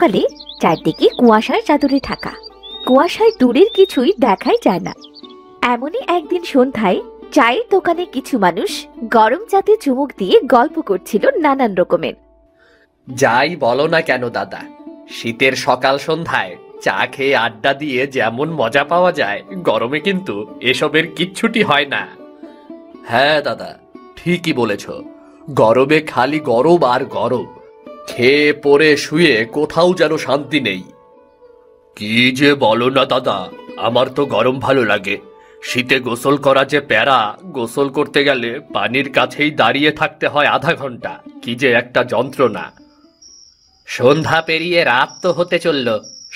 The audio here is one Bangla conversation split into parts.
সকালে চারদিকে কুয়াশার চাদরে ঢাকা। কুয়াশায় দূরের কিছুই দেখাই যায় না। এমনই একদিন সন্ধ্যায় চায়ের দোকানে কিছু মানুষ গরম চাতে চুমুক দিয়ে গল্প করছিল নানান রকমের। যাই বলো না কেন দাদা, শীতের সকাল সন্ধ্যায় চা খেয়ে আড্ডা দিয়ে যেমন মজা পাওয়া যায়, গরমে কিন্তু এসবের কিচ্ছুটি হয় না। হ্যাঁ দাদা, ঠিকই বলেছ। গরমে খালি গরম আর গরম, খেয়ে পরে শুয়ে কোথাও যেন শান্তি নেই। কি যে বলো না দাদা, আমার তো গরম ভালো লাগে। শীতে গোসল করা যে প্যারা, গোসল করতে গেলে পানির কাছেই দাঁড়িয়ে থাকতে হয় আধা ঘন্টা, কি যে একটা যন্ত্রণা। সন্ধ্যা পেরিয়ে রাত তো হতে চলল,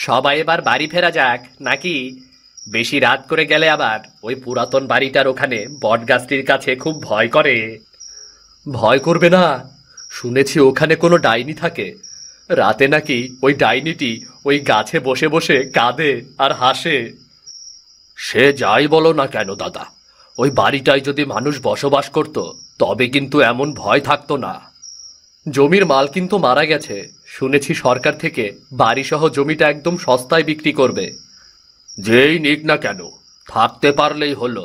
সবাই এবার বাড়ি ফেরা যাক নাকি? বেশি রাত করে গেলে আবার ওই পুরাতন বাড়িটার ওখানে বটগাছটির কাছে খুব ভয় করে। ভয় করবে না, শুনেছি ওখানে কোনো ডাইনি থাকে। রাতে নাকি ওই ডাইনিটি ওই গাছে বসে বসে কাঁদে আর হাসে। সে যাই বলো না কেন দাদা, ওই বাড়িটায় যদি মানুষ বসবাস করত তবে কিন্তু এমন ভয় থাকতো না। জমির মাল কিন্তু মারা গেছে, শুনেছি সরকার থেকে বাড়িসহ জমিটা একদম সস্তায় বিক্রি করবে। যেই নিক না কেন, থাকতে পারলেই হলো,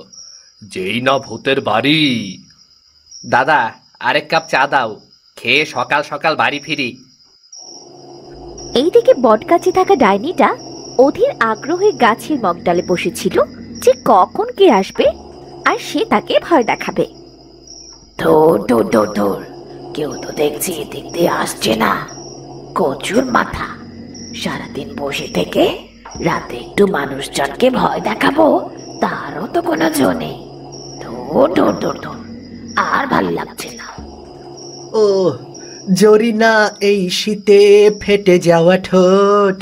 যেই না ভূতের বাড়ি। দাদা, আরেক কাপ চা দাও, খেয়ে সকাল সকাল বাড়ি ফিরি। এইদিকে বটগাছে থাকা ডাইনিটা অধীর আগ্রহে গাছের মগডালে বসেছিল যে কখন কে আসবে আর সে তাকে ভয় দেখাবে। ধুর ধুর ধুর ধুর, কেউ তো দেখছি এদিক দিয়ে আসছে না। কচুর মাথা, সারাদিন বসে থেকে রাতে একটু মানুষজনকে ভয় দেখাবো, তারও তো কোনো জো নেই। ধুর ধুর ধুর ধুর, আর ভালো লাগছে না। ও জরিনা, এই শীতে ফেটে যাওয়া ঠোঁট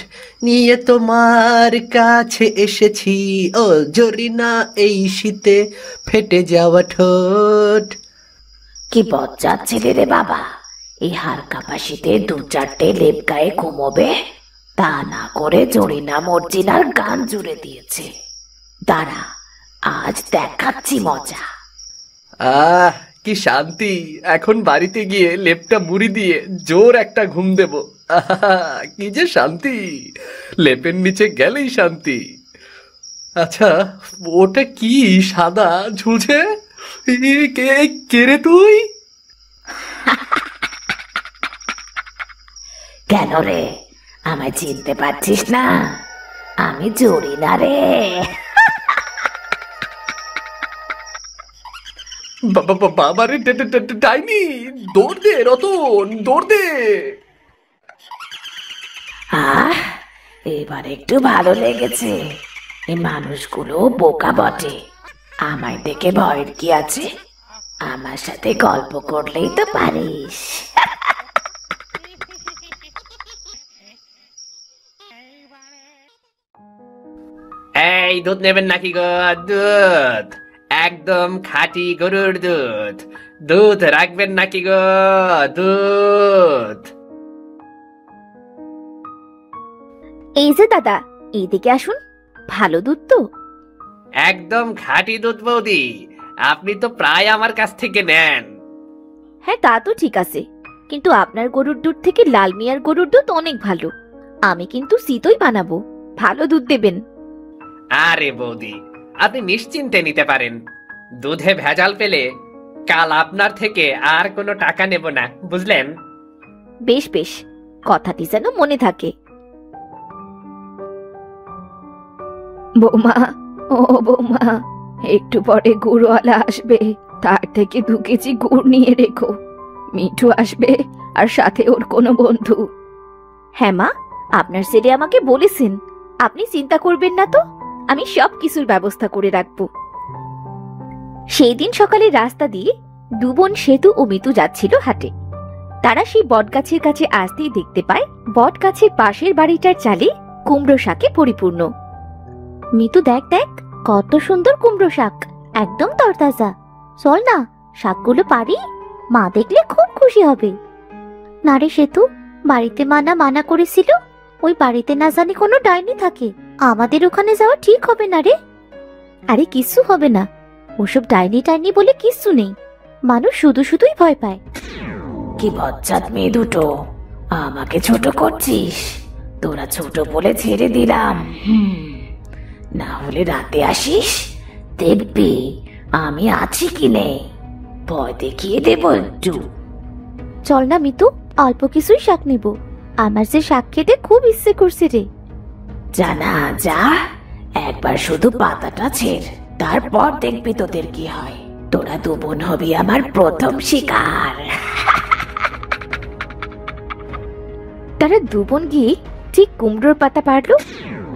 নিয়ে তোমার কাছে এসেছি। ও জরিনা, এই শীতে ফেটে যাওয়া ঠোঁট। কি বজ্জাত ছেলে রে বাবা, এই হাড় কাঁপা শীতে দু চারটে লেপ গায়ে ঘুমোবে, তা না করে জরিনা মর্জিনার গান জুড়ে দিয়েছে। দাঁড়া, আজ দেখাচ্ছি মজা। আহ, কি শান্তি! এখন বাড়িতে গিয়ে লেপটা মুড়ি দিয়ে জোর একটা ঘুম দেব। আহা, কি যে শান্তি! লেপের নিচে গেলেই শান্তি। আচ্ছা, ওটা কি সাদা ঝুলছে? কে রে তুই? কেন রে, আমায় চিনতে পারছিস না? আমি জরিনা রে। বাবারে, ডাইনি! দৌড় দে রতন, দৌড় দে! এবার একটু ভালো লেগেছে। এই মানুষগুলো বোকা বটে, আমায় দেখে ভয়ের কি আছে? আমার সাথে গল্প করলেই তো পারিস। এই দুধ নেবেন নাকি গো? দুধ একদম খাঁটি গরুর দুধ। দুধ রাখবেন নাকি গো? দুধ। এই যে দাদা, এইদিকে আসুন, ভালো দুধ তো। একদম খাঁটি দুধ বৌদি, আপনি তো প্রায় আমার কাছ থেকে নেন। হ্যাঁ, তা তো ঠিক আছে, কিন্তু আপনার গরুর দুধ থেকে লাল মিয়ার গরুর দুধ অনেক ভালো। আমি কিন্তু শীতই বানাবো, ভালো দুধ দেবেন। আরে বৌদি, আপনি নিশ্চিন্তে নিতে পারেন। দুধে ভেজাল পেলে কাল আপনার থেকে আর কোনো টাকা নেব না, বুঝলেন? বেশ বেশ, কথাটি যেন মনে থাকে। বৌমা, ও বৌমা, একটু পরে গুড়ওয়ালা আসবে, তার থেকে 2 কেজি গুড় নিয়ে রেখো। মিঠু আসবে আর সাথে ওর কোনো বন্ধু। হ্যাঁ মা, আপনার ছেলে আমাকে বলেছেন, আপনি চিন্তা করবেন না তো, আমি সব কিছুর ব্যবস্থা করে রাখবো। সেই দিন সকালে রাস্তা দিয়ে 2 বোন সেতু ও মিতু যাচ্ছিল হাটে। তারা সেই বটগাছের কাছে আসতেই দেখতে পায় বটগাছের পাশের বাড়িটার চালে কুমড়ো শাকে পরিপূর্ণ। মিতু, দেখ দেখ, কত সুন্দর কুমড়ো শাক, একদম তরতাজা। চল না, শাকগুলো পারি, মা দেখলে খুব খুশি হবে। না রে সেতু, বাড়িতে মানা করেছিল, ওই বাড়িতে না জানি কোনো ডাইনি থাকে, আমাদের ওখানে যাওয়া ঠিক হবে না রে। আরে কিছু হবে না, ওসব ডাইনি বলে কিচ্ছু নেই, মানুষ শুধুই ভয় পায়। কি বজ্জাত মেয়ে দুটো, আমাকে ছোট করছিস? তোরা ছোট বলে ছেড়ে দিলাম। না হলে রাতে আসিস, দেখবি আমি আছি কি নেই, ভয় দেখিয়ে দেব একটু। চল না মিতু, অল্প কিছুই শাক নেব। আমার যে শাক খেতে খুব ইচ্ছে করছে রে। জানা যা, একবার শুধু পাতাটা ছেড়, তারপর দেখবি তোদের কি হয়। তোরা দু বোন হবি আমার প্রথম শিকার। তারা দু বোন গিয়ে ঠিক কুমড়োর পাতা পারলো,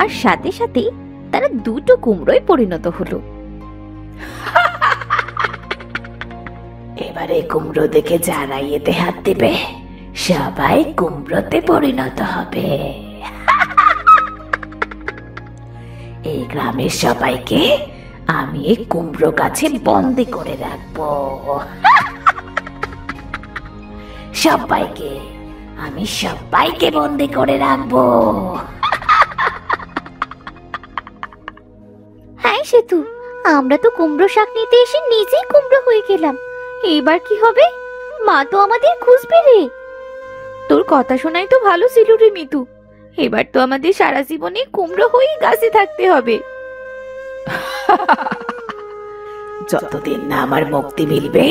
আর সাথে সাথেই তারা দুটো কুমড়োয় পরিণত হলো। এবারে কুমড়ো দেখে যারা এতে হাত দিবে সবাই কুমড়োতে পরিণত হবে। এই গ্রামের সবাইকে আমি এই কুমড়ো গাছে বন্দি করে রাখবো। সবাইকে বন্দি করে রাখবো। হ্যাঁ সেতু, আমরা তো কুমড়ো শাক নিতে এসে নিজেই কুমড়ো হয়ে গেলাম। এবার কি হবে? মা তো আমাদের খুঁজবে রে। তোর কথা শোনাই তো ভালো ছিল রে মিতু। এবার তো আমাদের সারা জীবনে কুমড়ো হয়েই গাছে থাকতে হবে। যতদিন না আমার মুক্তি মিলবে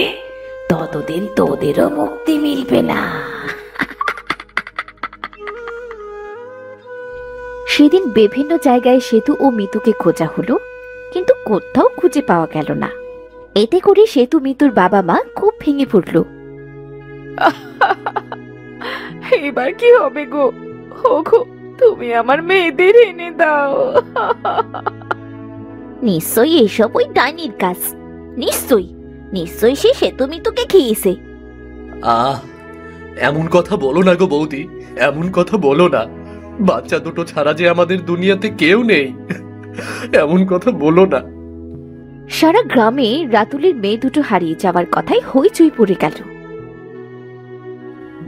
ততদিন তোদেরও মুক্তি মিলবে না। সেদিন বিভিন্ন জায়গায় সেতু ও মিতুকে খোঁজা হলো, কিন্তু কোথাও খুঁজে পাওয়া গেল না। এতে করে সেতু মিতুর বাবা মা খুব ভেঙে পড়ল। এবার কি হবে গো? ওগো, তুমি আমার মেয়েদের এনে দাও। নিশ্চয়ই এসব ওই ডাইনির কাজ। নিশ্চয়ই সে সেতু মিতুকে খেয়েছে। এমন কথা বলো না গো বৌদি, এমন কথা বলো না। বাচ্চা দুটো ছাড়া যে আমাদের দুনিয়াতে কেউ নেই, এমন কথা বলো না। সারা গ্রামে রাতুলের মেয়ে দুটো হারিয়ে যাওয়ার কথাই হইচই পড়ে গেল।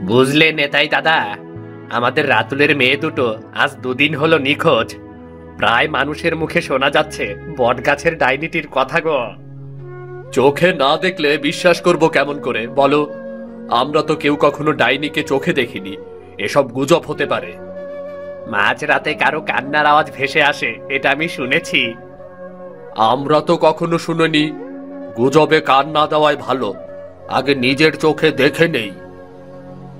বুঝলে নেতাই দাদা, আমাদের রাতুলের মেয়ে দুটো আজ 2 দিন হলো নিখোঁজ। প্রায় মানুষের মুখে শোনা যাচ্ছে বটগাছের ডাইনিটির কথা গো। চোখে না দেখলে বিশ্বাস করব কেমন করে বলো? আমরা তো কেউ কখনো ডাইনিকে চোখে দেখিনি, এসব গুজব হতে পারে। মাঝ রাতে কারো কান্নার আওয়াজ ভেসে আসে, এটা আমি শুনেছি। আমরা তো কখনো শুনিনি। গুজবে কান না দেওয়াই ভালো, আগে নিজের চোখে দেখে নেই।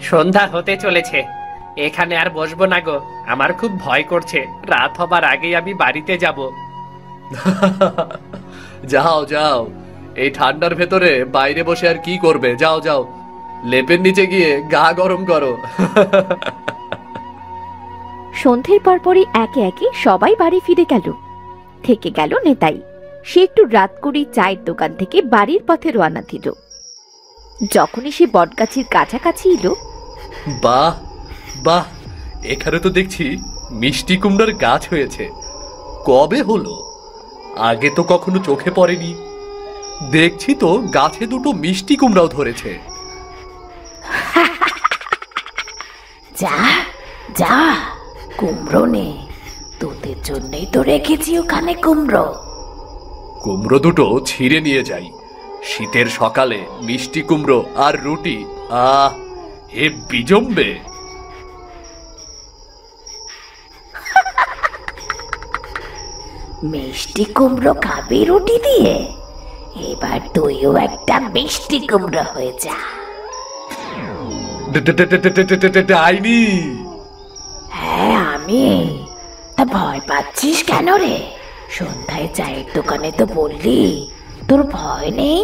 সন্ধ্যা হতে চলেছে, এখানে আর বসবো না গো, আমার খুব ভয় করছে। রাত হবার আগেই আমি বাড়িতে যাব। যাও যাও, এই ঠান্ডার ভেতরে বাইরে বসে আর কি করবে? যাও যাও, লেপের নিচে গিয়ে গা গরম করো। সন্ধ্যের পরপরই একে একে সবাই বাড়ি ফিরে গেল। থেকে গেল নেতাই। সে একটু রাত করে চায়ের দোকান থেকে বাড়ির পথে রওনা দিল। যখনই সে বটগাছের কাছাকাছি এলো, বাহ বাহ, এখানে তো দেখছি মিষ্টি কুমড়ার গাছ হয়েছে। কবে হলো? আগে তো কখনো চোখে পড়েনি। দেখছি তো গাছে দুটো মিষ্টি কুমড়াও ধরেছে। যা যা, কুমড়ো নে, তোদের জন্যই তো রেখেছি ওখানে কুমড়ো। কুমড়ো দুটো ছিঁড়ে নিয়ে যাই। শীতের সকালে মিষ্টি কুমড়ো আর রুটি, আহ হে বিজম্বে। মিষ্টি কুমড়ো খাবি রুটি দিয়ে? এবার তুইও একটা মিষ্টি কুমড়ো হয়ে যা। ডাইনি? হ্যাঁ আমি। তা ভয় পাচ্ছিস কেন রে? সন্ধ্যায় চায়ের দোকানে তো বললি তোর ভয় নেই,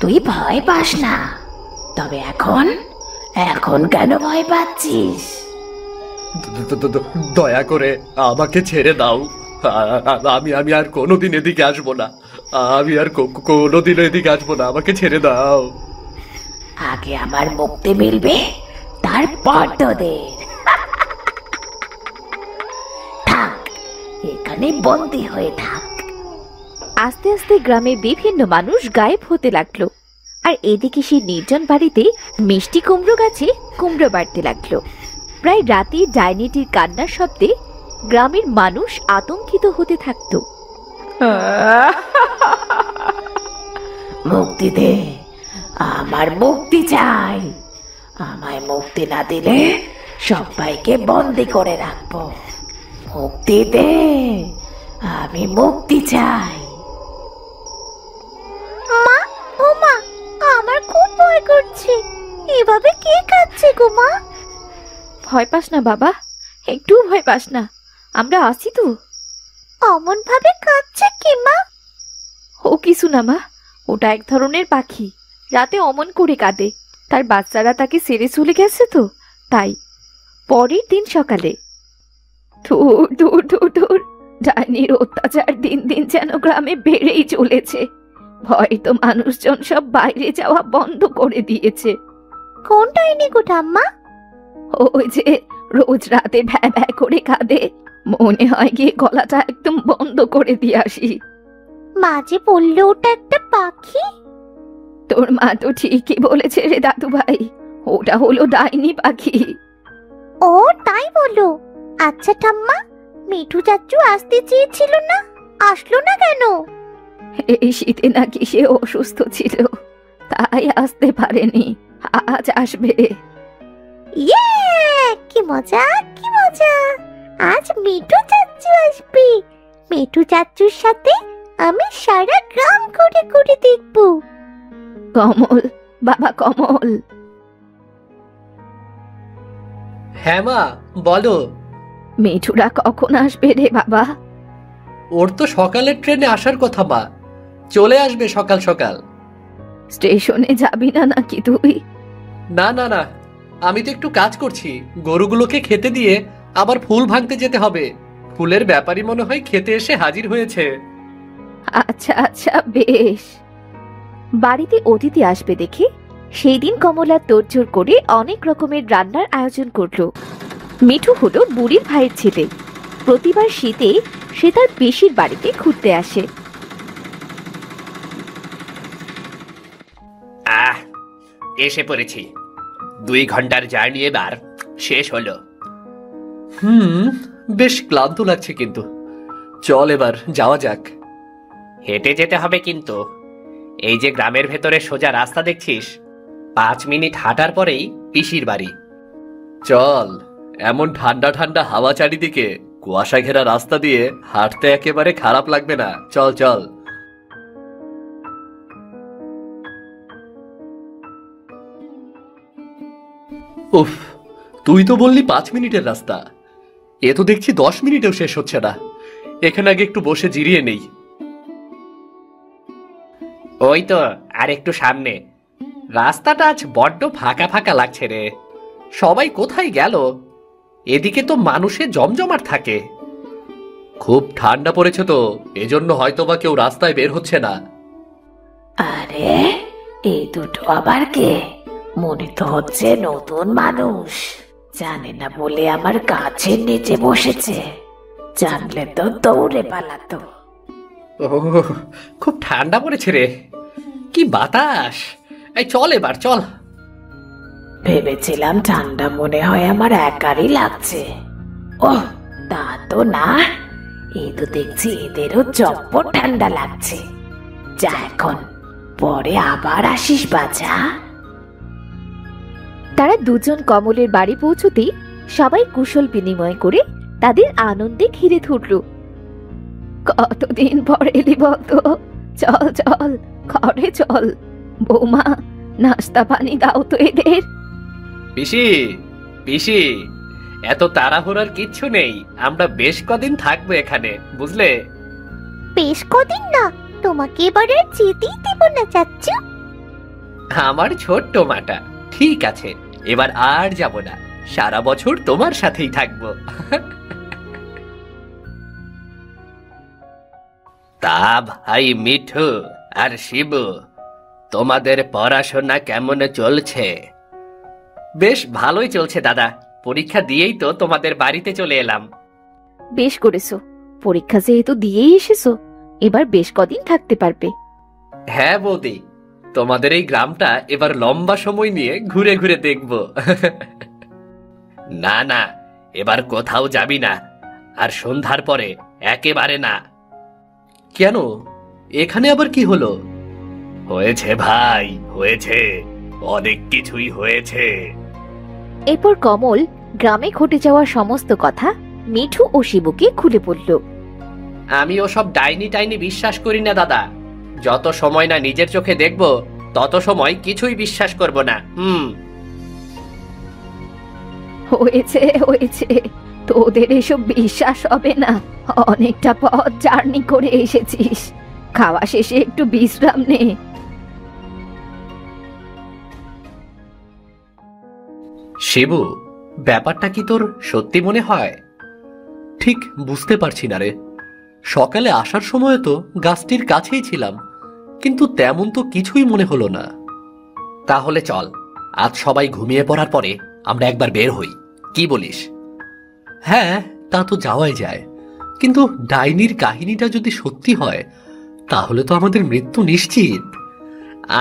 তুই ভয় পাস না। তবে এখন কেন ভয় পাচ্ছিস? দয়া করে আমাকে ছেড়ে দাও। আমি আর কোনোদিন এদিকে আসবো না। আমি আর কোনোদিন এদিকে আসবো না, আমাকে ছেড়ে দাও। আগে আমার মুক্তি মিলবে, তারপর তোদের। থাক, এখানে বন্দি হয়ে থাক। আস্তে আস্তে গ্রামের বিভিন্ন মানুষ গায়েব হতে লাগলো। আর এদিকে সেই নির্জন বাড়িতে মিষ্টি কুমড়ো গাছে কুমড়ো বাড়তে লাগলো। প্রায় রাতে ডাইনিটির কান্নার শব্দে গ্রামের মানুষ আতঙ্কিত হতে থাকতো। মুক্তি দে, আমার মুক্তি চাই। আমায় মুক্তি না দিলে সবাইকে বন্দি করে রাখবো। মুক্তি দে, আমি মুক্তি চাই। মা, ও মা, আমার খুব ভয় করছে। এভাবে কে কাঁদছে গো মা? ভয় পাস না বাবা, একটু ভয় পাস না, আমরা আছি তো। অমন ভাবে কাঁদছে কি মা? ও কিছু না মা, ওটা এক ধরনের পাখি, রাতে অমন করে কাঁদে। তার বাচ্চারা তাকে ছেড়ে চলে গেছে তো, তাই। পরের দিন সকালে ধুর ধুর ধুর ধুর, ডাইনির অত্যাচার দিন দিন যেন গ্রামে বেড়েই চলেছে। ভয় তো মানুষজন সব বাইরে যাওয়া বন্ধ করে দিয়েছে। কোন ডাইনি গো ঠাম্মা? ওই যে রোজ রাতে ভ্যা ভ্যা করে কাঁদে, মনে হয় গিয়ে গলাটা একদম বন্ধ করে দিয়ে আসি। মা যে বললো ওটা একটা পাখি। তোর মা তো ঠিকই বলেছে রে দাদু ভাই, ওটা হলো ডাইনি পাখি। ও তাই বলো? আচ্ছা ঠাম্মা, মিঠু চাচু আসতে চেয়েছিল না, আসলো না কেন? এই শীতে নাকি সে অসুস্থ ছিল, তাই আসতে পারেনি, আজ আসবে। ইয়ে, কি মজা কি মজা! আজ মিঠু চাচু আসবে। মিঠু চাচুর সাথে আমি সারা গ্রাম ঘুরে ঘুরে দেখবো। কমল, বাবা কমল। হ্যাঁ মা, বলো। মিঠুরা কখন আসবে রে বাবা? ওর তো সকালের ট্রেনে আসার কথা মা, চলে আসবে সকাল সকাল। স্টেশনে যাবি না নাকি তুই? না না না, আমি তো একটু কাজ করছি, গরুগুলোকে খেতে দিয়ে আবার ফুল ভাঙতে যেতে হবে। ফুলের ব্যাপারী মনে হয় খেতে এসে হাজির হয়েছে। আচ্ছা আচ্ছা, বেশ। বাড়িতে অতিথি আসবে দেখে সেই দিন কমলা তোড়জোড় করে অনেক রকমের রান্নার আয়োজন করলো। মিঠু হলো বুড়ির ভাইয়ের ছেলে। প্রতিবার শীতে সে তার পিসির বাড়িতে ঘুরতে আসে। এসে পড়েছি। 2 ঘন্টার জার্নি এবার শেষ হলো। বেশ ক্লান্ত লাগছে, কিন্তু চল এবার যাওয়া যাক। হেঁটে যেতে হবে কিন্তু। এই যে গ্রামের ভেতরে সোজা রাস্তা দেখছিস, 5 মিনিট হাঁটার পরেই পিসির বাড়ি। চল, এমন ঠান্ডা ঠান্ডা হাওয়া চারিদিকে, কুয়াশা ঘেরা রাস্তা দিয়ে হাঁটতে একেবারে খারাপ লাগবে না। চল চল। উফ, তুই তো বললি 5 মিনিটের রাস্তা, এ তো দেখছি 10 মিনিটেও শেষ হচ্ছে না। এখানে আগে একটু বসে জিরিয়ে নেই। ওই তো আর একটু সামনে। রাস্তাটা আজ বড্ড ফাঁকা ফাঁকা লাগছে রে। সবাই কোথায় গেল? এদিকে তো মানুষের জমজমাট থাকে। খুব ঠান্ডা পড়েছে তো, এজন্য হয়তোবা কেউ রাস্তায় বের হচ্ছে না। আরে, এই দুটো আবার কে? মনে তো হচ্ছে নতুন মানুষ। জানে না বলে আমার গাছের নিচে বসেছে, জানলে তো দৌড়ে পালাতো। খুব ঠান্ডা পড়েছে রে, কি বাতাস! এই চল এবার চল। ভেবেছিলাম ঠান্ডা মনে হয় আমার একারই লাগছে। ওহ, তা তো না, এই তো দেখছি এদেরও চপ্পর ঠান্ডা লাগছে। যা এখন, পরে আবার আসিস বাছা। তারা দুজন কমলের বাড়ি পৌঁছতেই সবাই কুশল বিনিময় করে তাদের আনন্দে ঘিরে ধরল। কতদিন পর এলি বলতো? চল চল, ঘরে চল। বৌমা, নাস্তা পানি দাও তো এদের। পিসি, পিসি, এত তাড়াহুড়ার কিচ্ছু নেই। আমরা বেশ কদিন থাকবো এখানে, বুঝলে? বেশ কদিন না, তোমাকে এবার আর যেতেই দেব না চাচ্চু। আমার ছোট্ট মাটা, ঠিক আছে, এবার আর যাব না, সারা বছর তোমার সাথেই থাকবো। তা ভাই মিঠু আর শিবু, তোমাদের পড়াশোনা কেমন চলছে? বেশ ভালোই চলছে দাদা। পরীক্ষা দিয়েই তো তোমাদের বাড়িতে চলে এলাম। বেশ করেছো, পরীক্ষা যেহেতু দিয়েই এসেছো, এবার বেশ কদিন থাকতে পারবে। হ্যাঁ বৌদি, তোমাদের এই গ্রামটা এবার লম্বা সময় নিয়ে ঘুরে ঘুরে দেখব। না না, এবার কোথাও যাবি না, আর সন্ধ্যার পরে একেবারে না। কেন? এখানে আবার কি হলো? হয়েছে ভাই, হয়েছে, অনেক কিছুই হয়েছে। এরপর কমল গ্রামে ঘটে যাওয়া সমস্ত কথা মিঠু ও শিবুকে খুলে বলল। আমি ওসব ডাইনি টাইনি বিশ্বাস করি না দাদা। যত সময় না নিজের চোখে দেখব তত সময় কিছুই বিশ্বাস করব না। হয়েছে হয়েছে, তোদের এসব বিশ্বাস হবে না। অনেকটা পথ জার্নি করে এসেছিস, খাওয়া শেষে একটু বিশ্রাম নে। শিবু, ব্যাপারটা কি তোর সত্যি মনে হয়? ঠিক বুঝতে পারছি না রে। সকালে আসার সময় তো গাছটির কাছেই ছিলাম, কিন্তু তেমন তো কিছুই মনে হলো না। তাহলে চল, আজ সবাই ঘুমিয়ে পড়ার পরে আমরা একবার বের হই, কি বলিস? হ্যাঁ, তা তো যাওয়াই যায়, কিন্তু ডাইনির কাহিনীটা যদি সত্যি হয় তাহলে তো আমাদের মৃত্যু নিশ্চিত।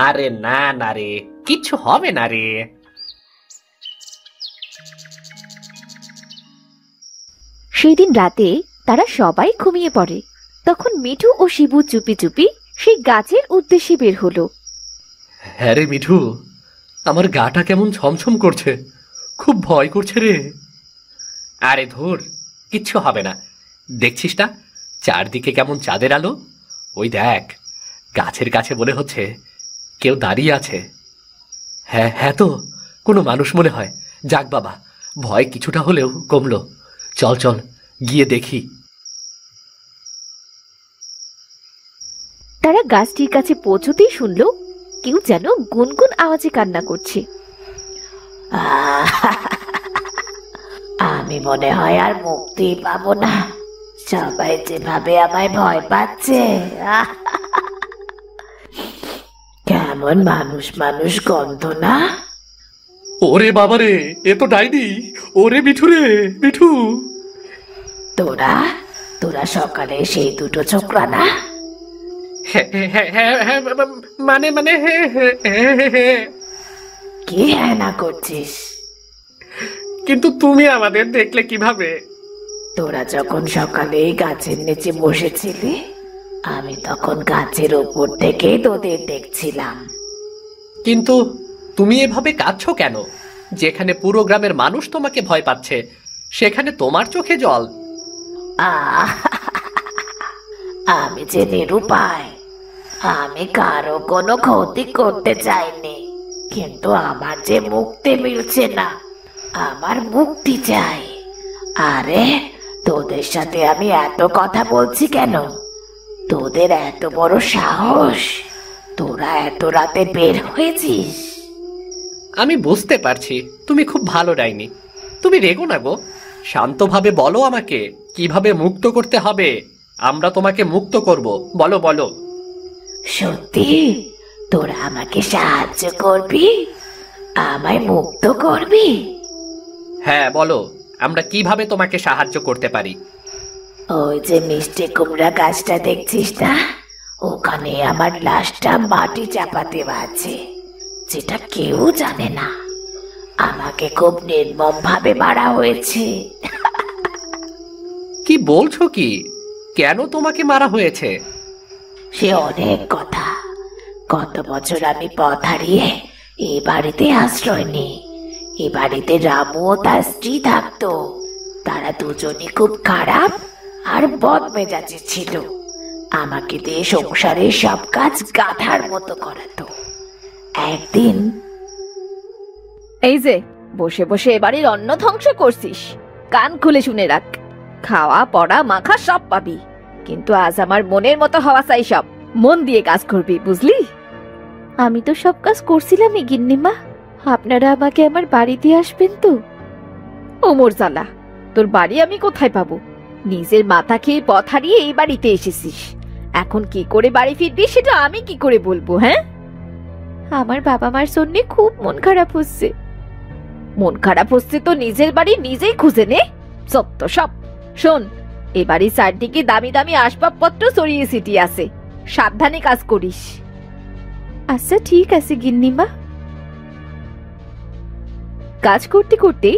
আরে না না রে, কিচ্ছু হবে না রে। সেদিন রাতে তারা সবাই ঘুমিয়ে পড়ে। তখন মিঠু ও শিবু চুপি চুপি সেই গাছের উদ্দেশ্যে বের হলো। হ্যাঁ রে মিঠু, আমার গাটা কেমন ছমছম করছে, খুব ভয় করছে রে। আরে ধুর, কিচ্ছু হবে না। দেখছিস না চারদিকে কেমন চাঁদের আলো? ওই দেখ, গাছের কাছে মনে হচ্ছে কেউ দাঁড়িয়ে আছে। হ্যাঁ হ্যাঁ, তো কোনো মানুষ মনে হয়। যাক বাবা, ভয় কিছুটা হলেও কমলো। চল চল গিয়ে দেখি। তারা গাছটির কাছে পৌঁছতেই শুনল কেউ যেন গুনগুন আওয়াজে কান্না করছে। আমি মনে হয় আর মুক্তি পাবো না। সবাই যেভাবে আমায় ভয় পাচ্ছে। কেমন মানুষ মানুষ গন্ধ না? ওরে বাবা রে, এ তো ডাইনি। ওরে মিঠু রে, মিঠু। তোরা তোরা সকালে সেই দুটো ছোকরা না? মানে মানে কি হ্যাঁ না করছিস? কিন্তু তুমি আমাদের দেখলে কিভাবে? তোরা যখন সকালে গাছের নিচে বসেছিলি, আমি তখন গাছের ওপর থেকে তোদের দেখছিলাম। কিন্তু তুমি এভাবে কাঁদছো কেন? যেখানে পুরো গ্রামের মানুষ তোমাকে ভয় পাচ্ছে, সেখানে তোমার চোখে জল। আমি যে নিরুপায়, আমি কারো কোনো ক্ষতি করতে চাইনি, কিন্তু আমার যে মুক্তি মিলছে না, আমার মুক্তি চাই। আরে তোদের সাথে আমি এত কথা বলছি কেন? তোদের এত বড় সাহস, তোরা এত রাতে বের হয়েছিস? আমি বুঝতে পারছি তুমি খুব ভালো ডাইনি। তুমি রেগো না গো, শান্তভাবে বলো আমাকে কিভাবে মুক্ত করতে হবে। আমরা তোমাকে মুক্ত করব, বলো বলো। সত্যি তোরা আমাকে সাহায্য করবি? আমায় মুক্ত করবি? হ্যাঁ বলো, আমরা কিভাবে তোমাকে সাহায্য করতে পারি? ওই যে মিষ্টি কুমড়া গাছটা দেখছিস না, ওখানে আমার লাশটা মাটি চাপাতে আছে, যেটা কেউ জানে না। আমাকে খুব নির্মম ভাবে মারা হয়েছে। কি বলছো কি? কেন তোমাকে মারা হয়েছে? সে অনেক কথা। গত বছর আমি পথ হারিয়ে এই বাড়িতে আশ্রয় নিই। এ বাড়িতে রামু ও তার স্ত্রী থাকতো। তারা দুজনই খুব খারাপ আর বদমেজাজি ছিল। আমাকে দিয়ে সংসারের সব কাজ গাধার মতো করাতো। একদিন এই যে বসে বসে এবারের অন্ন ধ্বংস করছিস, কান খুলে শুনে রাখ। খাওয়া পড়া মাখা সব পাবি, কিন্তু আজ আমার মনের মতো হওয়া চাই। সব মন দিয়ে কাজ করবি, বুঝলি? আমি তো সব কাজ করছিলামই গিন্নিমা। আপনারা আমাকে আমার বাড়িতে আসবেন তো? ওমর জালা, তোর বাড়ি আমি কোথায় পাবো? নিজের মাথা খেয়ে পথ হারিয়ে এই বাড়িতে এসেছিস, এখন কি করে বাড়ি ফিরবি সেটা আমি কি করে বলবো? হ্যাঁ, আমার বাবা মার জন্য খুব মন খারাপ হচ্ছে। মন খারাপ হচ্ছে তো নিজের বাড়ি নিজেই খুঁজে নে। সত্য সব। শোন, এ বাড়ির চারদিকে দামি দামি আসবাবপত্র ছড়িয়ে ছিটিয়ে আছে, সাবধানে কাজ করিস। আচ্ছা ঠিক আছে গিন্নিমা। কাজ করতে করতে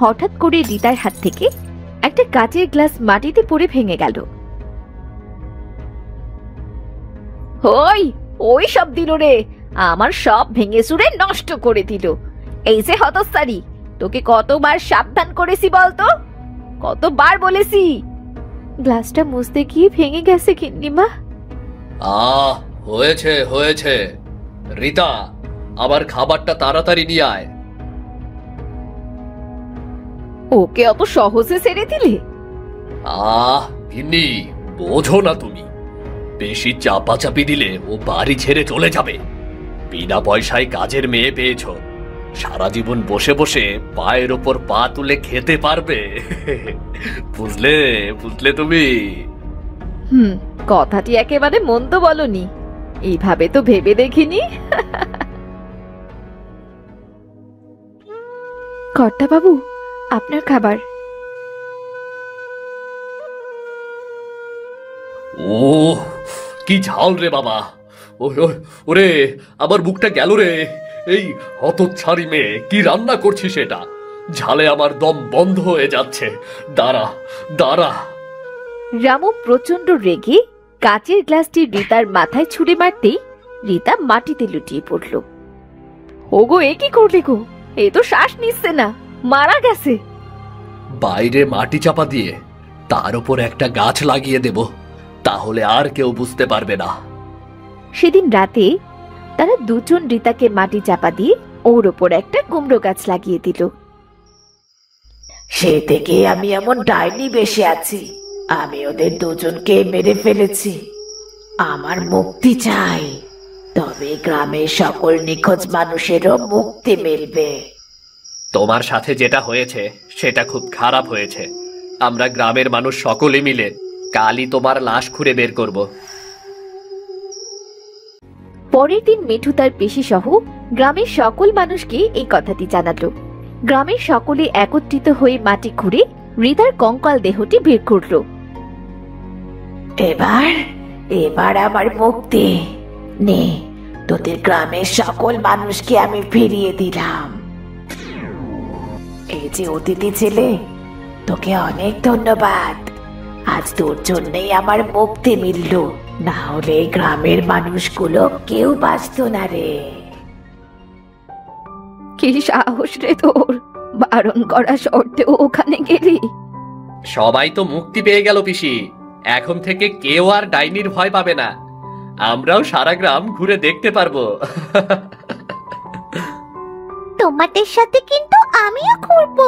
হঠাৎ করে রিতার হাত থেকে একটা কাচের গ্লাস মাটিতে পড়ে ভেঙে গেল। ওই ওই সব দিল রে, আমার সব ভেঙে চুরে নষ্ট করে দিল। এই যে হতস্তারি, তোকে কতবার সাবধান করেছি বলতো, কতবার বলেছি। গ্লাসটা মুছতে গিয়ে ভেঙে গেছে গিন্নিমা। হয়েছে হয়েছে। রিতা, আবার খাবারটা তাড়াতাড়ি নিয়ে আয়। ওকে অত সহজে ছেড়ে দিলে? গিন্নি, বোঝো না তুমি, বেশি চাপাচাপি দিলে ও বাড়ি ছেড়ে চলে যাবে। বিনা পয়সায় কাজের মেয়ে পেয়েছো, সারা জীবন বসে বসে পায়ের ওপর পা তুলে খেতে পারবে। বুঝলে বুঝলে তুমি? কথাটি একেবারে মন্দ বলনি, এইভাবে তো ভেবে দেখিনি। কর্তা বাবু, আপনার খাবার। ও কি ঝাল রে বাবা! ওরে, আমার মুখটা গেল রে। এই হতচ্ছাড়ি মেয়ে কি রান্না করছিস সেটা? ঝালে আমার দম বন্ধ হয়ে যাচ্ছে। দাঁড়া দাঁড়া। রামু প্রচন্ড রেগে কাচের গ্লাসটি রিতার মাথায় ছুঁড়ে মারতেই রিতা মাটিতে লুটিয়ে পড়ল। ওগো, এ কি করলে গো? এ তো শ্বাস নিচ্ছে না, মারা গেছে। বাইরে মাটি চাপা দিয়ে তার উপর একটা গাছ লাগিয়ে দেব, তাহলে আর কেউ বুঝতে পারবে না। সেদিন রাতে তারা দুজন রিতাকে মাটি চাপা দিয়ে ওর ওপর একটা কুমড়ো গাছ লাগিয়ে দিল। সে থেকে আমি এমন ডাইনি বেশি আছি। আমি ওদের দুজনকে মেরে ফেলেছি। আমার মুক্তি চাই, তবে গ্রামের সকল নিখোঁজ মানুষেরও মুক্তি মিলবে। তোমার সাথে যেটা হয়েছে সেটা খুব খারাপ হয়েছে। আমরা গ্রামের মানুষ সকলে মিলে কালই তোমার লাশ খুঁড়ে বের করব। পরের দিন মিঠু তার পেশি সহ গ্রামের সকল মানুষকে এই কথাটি জানালো। গ্রামের সকলে একত্রিত হয়ে মাটি খুঁড়ে রিতার কঙ্কাল দেহটি বের করলো। এবার আমার মুক্তি নে, তোদের গ্রামের সকল মানুষকে আমি ফিরিয়ে দিলাম। এই যে অতিথি ছেলে, তোকে অনেক ধন্যবাদ। আজ তোর জন্যই আমার মুক্তি মিলল, না হলে গ্রামের মানুষগুলো কেউ বাঁচত না রে। কি সাহস রে তোর, বারণ করা সত্ত্বেও ওখানে গেলি। সবাই তো মুক্তি পেয়ে গেল পিসি, এখন থেকে কেউ আর ডাইনির ভয় পাবে না। আমরাও সারা গ্রাম ঘুরে দেখতে পারবো। তোমাদের সাথে কিন্তু আমিও ঘুরবো।